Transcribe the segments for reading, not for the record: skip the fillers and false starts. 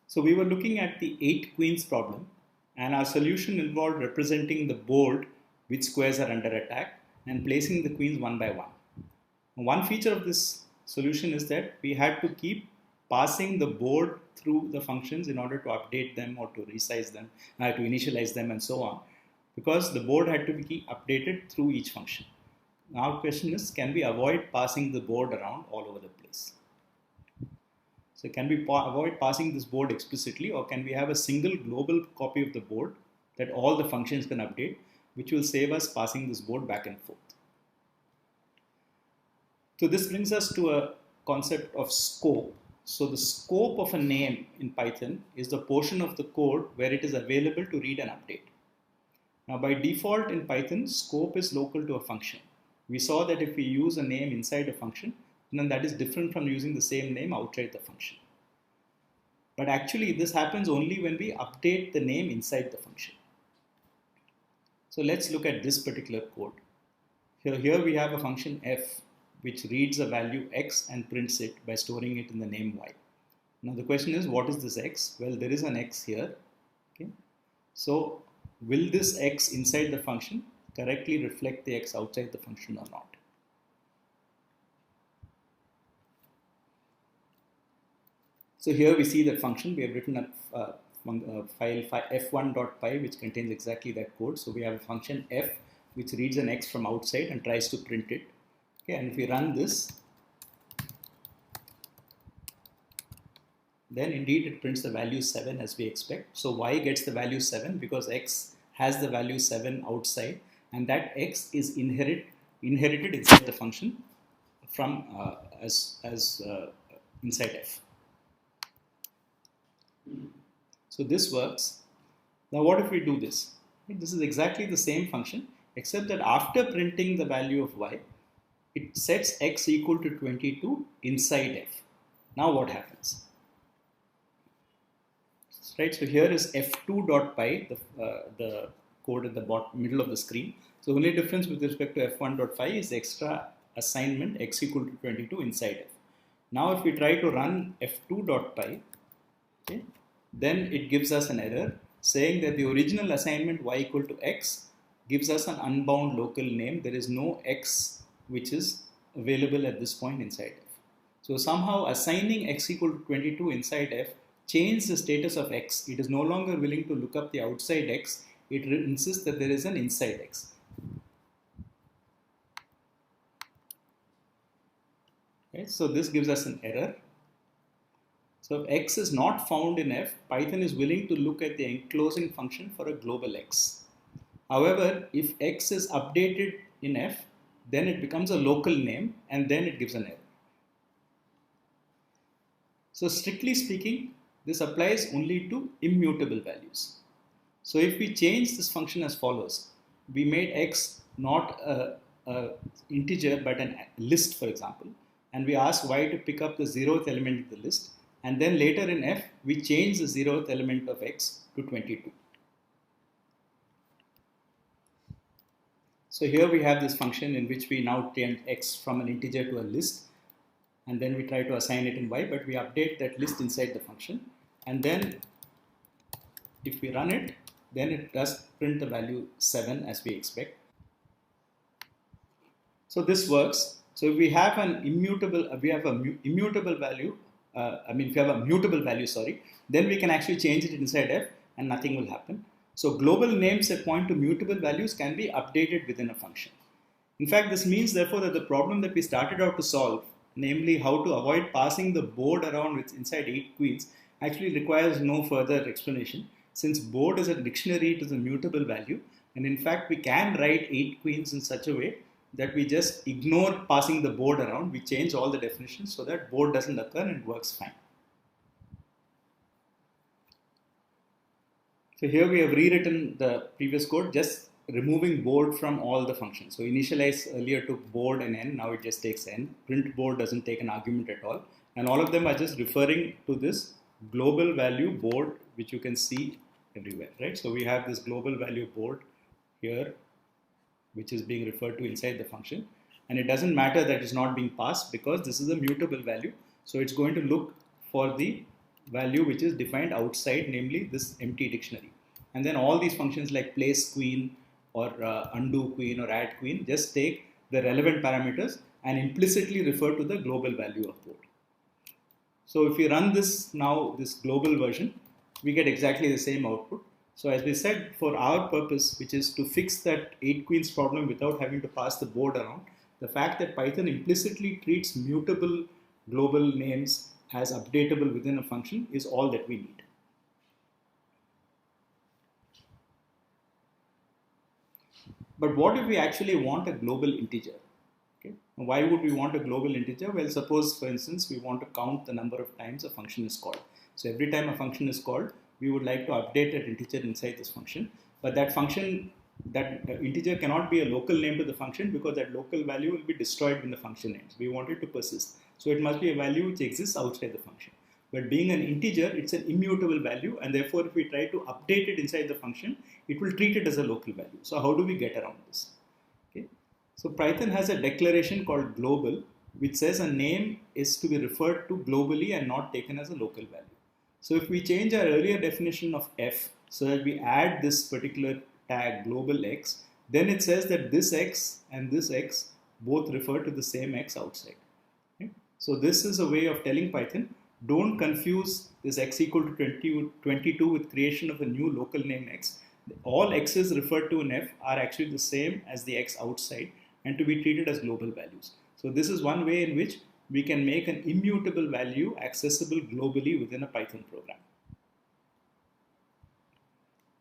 So we were looking at the 8 queens problem, and our solution involved representing the board which squares are under attack and placing the queens one by one. One feature of this solution is that we had to keep passing the board through the functions in order to update them or to resize them, to initialize them and so on, because the board had to be updated through each function. Now the question is, can we avoid passing the board around all over the place? So can we avoid passing this board explicitly, or can we have a single global copy of the board that all the functions can update, which will save us passing this board back and forth? So this brings us to a concept of scope. So the scope of a name in Python is the portion of the code where it is available to read and update. Now by default in Python, scope is local to a function. We saw that if we use a name inside a function, then that is different from using the same name outside the function. But actually this happens only when we update the name inside the function. So let's look at this particular code. Here we have a function f which reads a value x and prints it by storing it in the name y. Now the question is, what is this x? Well, there is an x here. Okay. So will this x inside the function correctly reflect the x outside the function or not? So here we see that function. We have written a file f1.py which contains exactly that code. So we have a function f which reads an x from outside and tries to print it. Okay, and if we run this, then indeed it prints the value 7 as we expect. So y gets the value 7 because x has the value 7 outside, and that x is inherited inside the function from inside f. So this works. Now what if we do this? This is exactly the same function, except that after printing the value of y, it sets x equal to 22 inside f. Now what happens? Right, so here is f2.py, the code at the middle of the screen. So the only difference with respect to f1.py is the extra assignment x equal to 22 inside f. Now if we try to run f2.py, okay, then it gives us an error saying that the original assignment y equal to x gives us an unbound local name. There is no x which is available at this point inside f. So somehow assigning x equal to 22 inside f changed the status of x. It is no longer willing to look up the outside x. It insists that there is an inside x. Okay, so this gives us an error. So if x is not found in f, Python is willing to look at the enclosing function for a global x. However, if x is updated in f, then it becomes a local name and then it gives an error. So strictly speaking, this applies only to immutable values. So if we change this function as follows, we made x not a integer but a list, for example, and we ask y to pick up the 0th element of the list, and then later in f, we change the 0th element of x to 22. So here we have this function in which we now change x from an integer to a list, and then we try to assign it in y, but we update that list inside the function, and then if we run it, then it does print the value 7 as we expect. So this works. So if we have an immutable, if we have a mutable value, then we can actually change it inside f and nothing will happen. So global names that point to mutable values can be updated within a function. In fact, this means therefore that the problem that we started out to solve, namely how to avoid passing the board around with inside 8 queens, actually requires no further explanation, since board is a dictionary to the mutable value, and in fact we can write 8 queens in such a way that we just ignore passing the board around. We change all the definitions so that board doesn't occur and it works fine. So here we have rewritten the previous code, just removing board from all the functions. So initialize earlier took board and n, now it just takes n. Print board doesn't take an argument at all. And all of them are just referring to this global value board, which you can see everywhere, right? So we have this global value board here, which is being referred to inside the function. And it doesn't matter that it's not being passed because this is a mutable value. So it's going to look for the value which is defined outside, namely this empty dictionary. And then all these functions like place queen or undo queen or add queen just take the relevant parameters and implicitly refer to the global value of board. So if we run this now, this global version, we get exactly the same output. So as we said, for our purpose, which is to fix that 8 queens problem without having to pass the board around, the fact that Python implicitly treats mutable global names as updatable within a function is all that we need. But what if we actually want a global integer? Okay. Why would we want a global integer? Well, suppose, for instance, we want to count the number of times a function is called. So every time a function is called, we would like to update that integer inside this function. But that function, that integer cannot be a local name to the function because that local value will be destroyed when the function ends. We want it to persist. So it must be a value which exists outside the function. But being an integer, it's an immutable value, and therefore if we try to update it inside the function, it will treat it as a local value. So how do we get around this? Okay. So Python has a declaration called global, which says a name is to be referred to globally and not taken as a local value. So if we change our earlier definition of f so that we add this particular tag global x, then it says that this x and this x both refer to the same x outside. Okay. So this is a way of telling Python, don't confuse this x equal to 22 with creation of a new local name x. All x's referred to in f are actually the same as the x outside and to be treated as global values. So this is one way in which we can make an immutable value accessible globally within a Python program.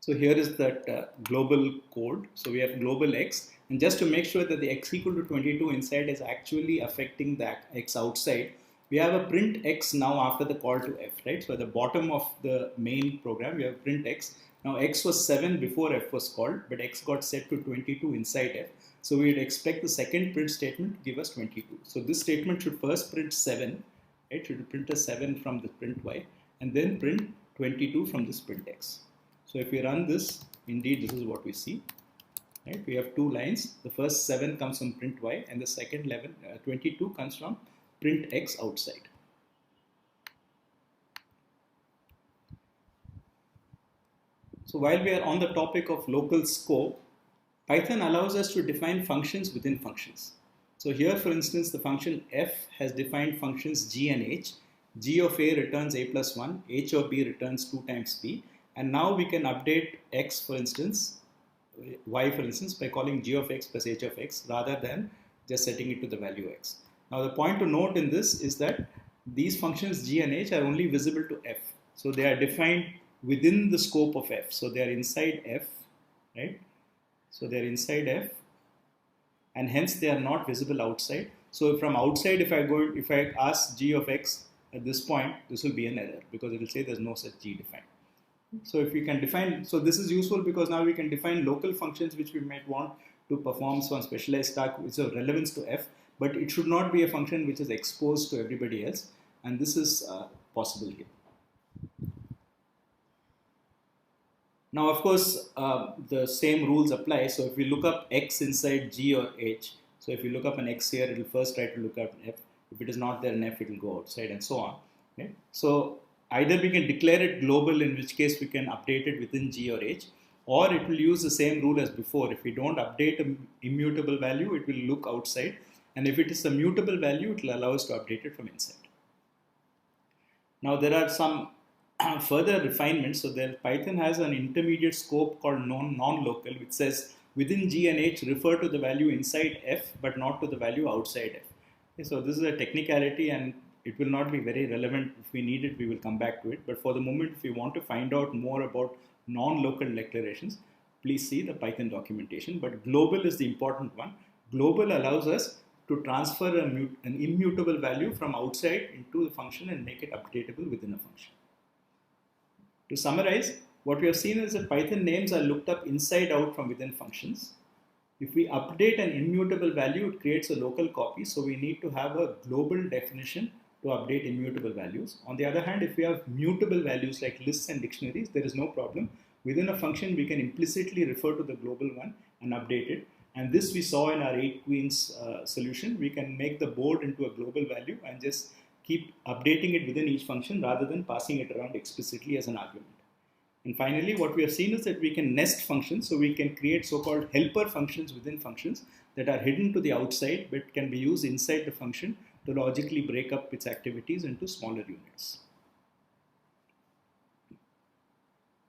So here is that global code. So we have global x, and just to make sure that the x equal to 22 inside is actually affecting the x outside, we have a print x now after the call to f, right? So at the bottom of the main program, we have print x. Now x was 7 before f was called, but x got set to 22 inside f. So we would expect the second print statement to give us 22. So this statement should first print 7, right? Should print a 7 from the print y, and then print 22 from this print x. So if we run this, indeed this is what we see. Right? We have two lines. The first 7 comes from print y, and the second 22 comes from print x outside. So while we are on the topic of local scope, Python allows us to define functions within functions. So here, for instance, the function f has defined functions g and h. G of a returns a plus 1, h of b returns 2 times b. And now we can update x, for instance, y, for instance, by calling g of x plus h of x rather than just setting it to the value x. Now the point to note in this is that these functions g and h are only visible to f. So they are defined within the scope of f. So they are inside f, right? So they are inside f, and hence they are not visible outside. So from outside, if I ask g of x at this point, this will be an error because it will say there's no such g defined. So if we can define, so this is useful because now we can define local functions which we might want to perform some specialized task which is of relevance to f, but it should not be a function which is exposed to everybody else, and this is possible here. Now, of course, the same rules apply. So if we look up x inside g or h, so if you look up an x here, it will first try to look up an f. If it is not there in f, it will go outside and so on. Okay? So either we can declare it global, in which case we can update it within g or h, or it will use the same rule as before. If we don't update an immutable value, it will look outside. And if it is a mutable value, it will allow us to update it from inside. Now there are some further refinements. So Python has an intermediate scope called non-local, which says within g and h refer to the value inside f, but not to the value outside f. Okay, so this is a technicality, and it will not be very relevant. If we need it, we will come back to it. But for the moment, if you want to find out more about non-local declarations, please see the Python documentation. But global is the important one. Global allows us to transfer an immutable value from outside into the function and make it updatable within a function. To summarize, what we have seen is that Python names are looked up inside out from within functions. If we update an immutable value, it creates a local copy. So we need to have a global definition to update immutable values. On the other hand, if we have mutable values like lists and dictionaries, there is no problem. Within a function, we can implicitly refer to the global one and update it. And this we saw in our 8 queens solution. We can make the board into a global value and just keep updating it within each function rather than passing it around explicitly as an argument. And finally, what we have seen is that we can nest functions, so we can create so-called helper functions within functions that are hidden to the outside but can be used inside the function to logically break up its activities into smaller units.